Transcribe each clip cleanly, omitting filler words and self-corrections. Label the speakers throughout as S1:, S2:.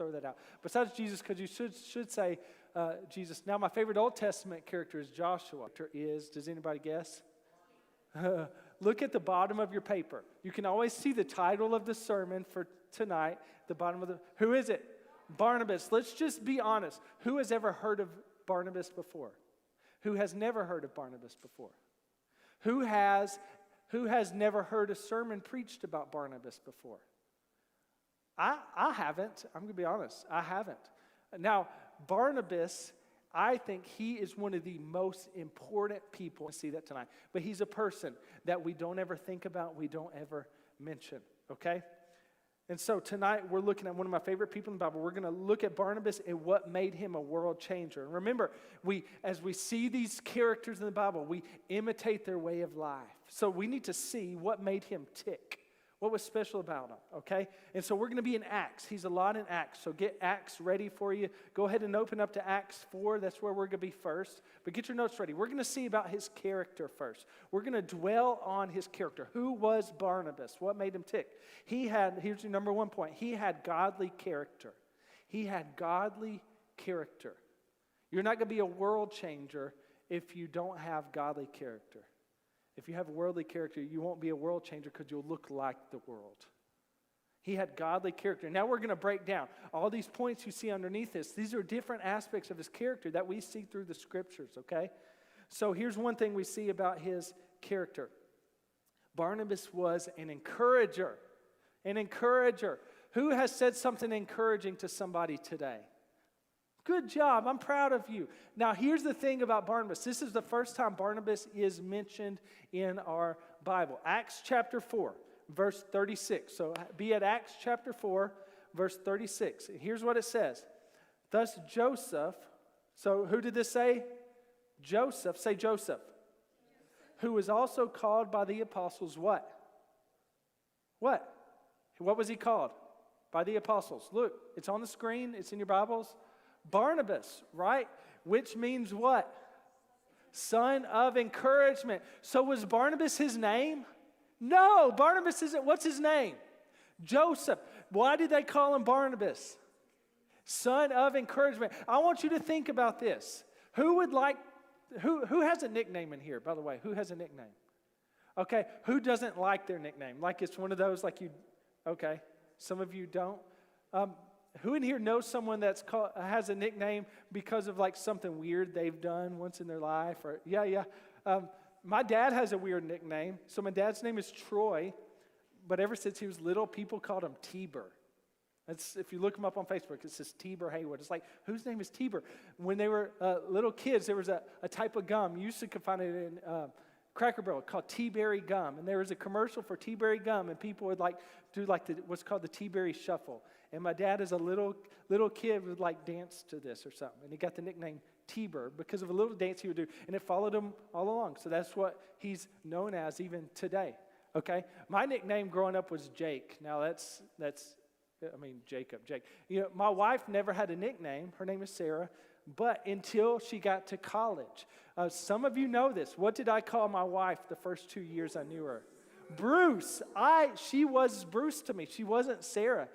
S1: throw that out. Besides Jesus, because you should say Jesus. Now, my favorite Old Testament character is Joshua. Does anybody guess? Look at the bottom of your paper. You can always see the title of the sermon for tonight. The bottom of who is it? Barnabas. Let's just be honest. Who has ever heard of Barnabas before? Who has never heard of Barnabas before? Who has never heard a sermon preached about Barnabas before? I haven't. I'm going to be honest. I haven't. Now, Barnabas, I think he is one of the most important people. I see that tonight. But he's a person that we don't ever think about, we don't ever mention, okay? And so tonight we're looking at one of my favorite people in the Bible. We're going to look at Barnabas and what made him a world changer. And remember, as we see these characters in the Bible, we imitate their way of life. So we need to see what made him tick. What was special about him, okay? And so we're going to be in Acts. He's a lot in Acts, so get Acts ready for you. Go ahead and open up to Acts 4. That's where we're going to be first. But get your notes ready. We're going to see about his character first. We're going to dwell on his character. Who was Barnabas? What made him tick? Here's your number one point. He had godly character. He had godly character. You're not going to be a world changer if you don't have godly character. If you have worldly character, you won't be a world changer because you'll look like the world. He had godly character. Now we're going to break down all these points you see underneath this. These are different aspects of his character that we see through the scriptures, okay? So here's one thing we see about his character. Barnabas was an encourager. An encourager. Who has said something encouraging to somebody today? Good job. I'm proud of you. Now, here's the thing about Barnabas. This is the first time Barnabas is mentioned in our Bible. Acts chapter 4, verse 36. So be at Acts chapter 4, verse 36. Here's what it says. Thus Joseph, so who did this say? Joseph. Say Joseph. Who was also called by the apostles what? What? What was he called? By the apostles. Look, it's on the screen. It's in your Bibles. Barnabas, right? Which means what? Son of encouragement. So was Barnabas his name? No, Barnabas isn't. What's his name? Joseph. Why did they call him Barnabas? Son of encouragement. I want you to think about this. Who has a nickname in here, by the way? Who has a nickname? Okay, who doesn't like their nickname? Like it's one of those okay, some of you don't. Who in here knows someone has a nickname because of like something weird they've done once in their life? Or my dad has a weird nickname. So my dad's name is Troy, but ever since he was little, people called him T-Bur. If you look him up on Facebook, it says T-Bur Haywood. It's like, whose name is T-Bur? When they were little kids, there was a type of gum. You used to find it in Cracker Barrel called T-Berry gum. And there was a commercial for T-Berry gum, and people would do what's called the T-Berry shuffle. And my dad, as a little kid, would dance to this or something. And he got the nickname T-Bur because of a little dance he would do. And it followed him all along. So that's what he's known as even today. Okay? My nickname growing up was Jake. Now Jacob. You know, my wife never had a nickname. Her name is Sarah. But until she got to college. Some of you know this. What did I call my wife the first 2 years I knew her? Bruce. She was Bruce to me. She wasn't Sarah.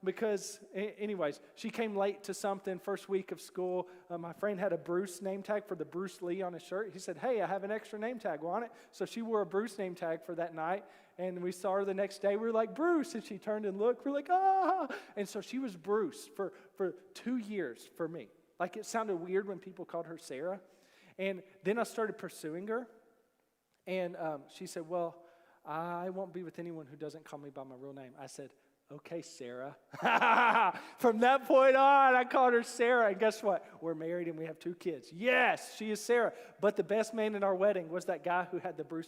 S1: Because, anyways, she came late to something first week of school. My friend had a Bruce name tag for the Bruce Lee on his shirt. He said, hey, I have an extra name tag on it. So she wore a Bruce name tag for that night. And we saw her the next day. We were like, Bruce. And she turned and looked. We're like, ah. And so she was Bruce for 2 years for me. Like it sounded weird when people called her Sarah. And then I started pursuing her. And she said, well, I won't be with anyone who doesn't call me by my real name. I said, okay, Sarah. From that point on, I called her Sarah. And guess what? We're married and we have 2 kids. Yes, she is Sarah. But the best man in our wedding was that guy who had the Bruce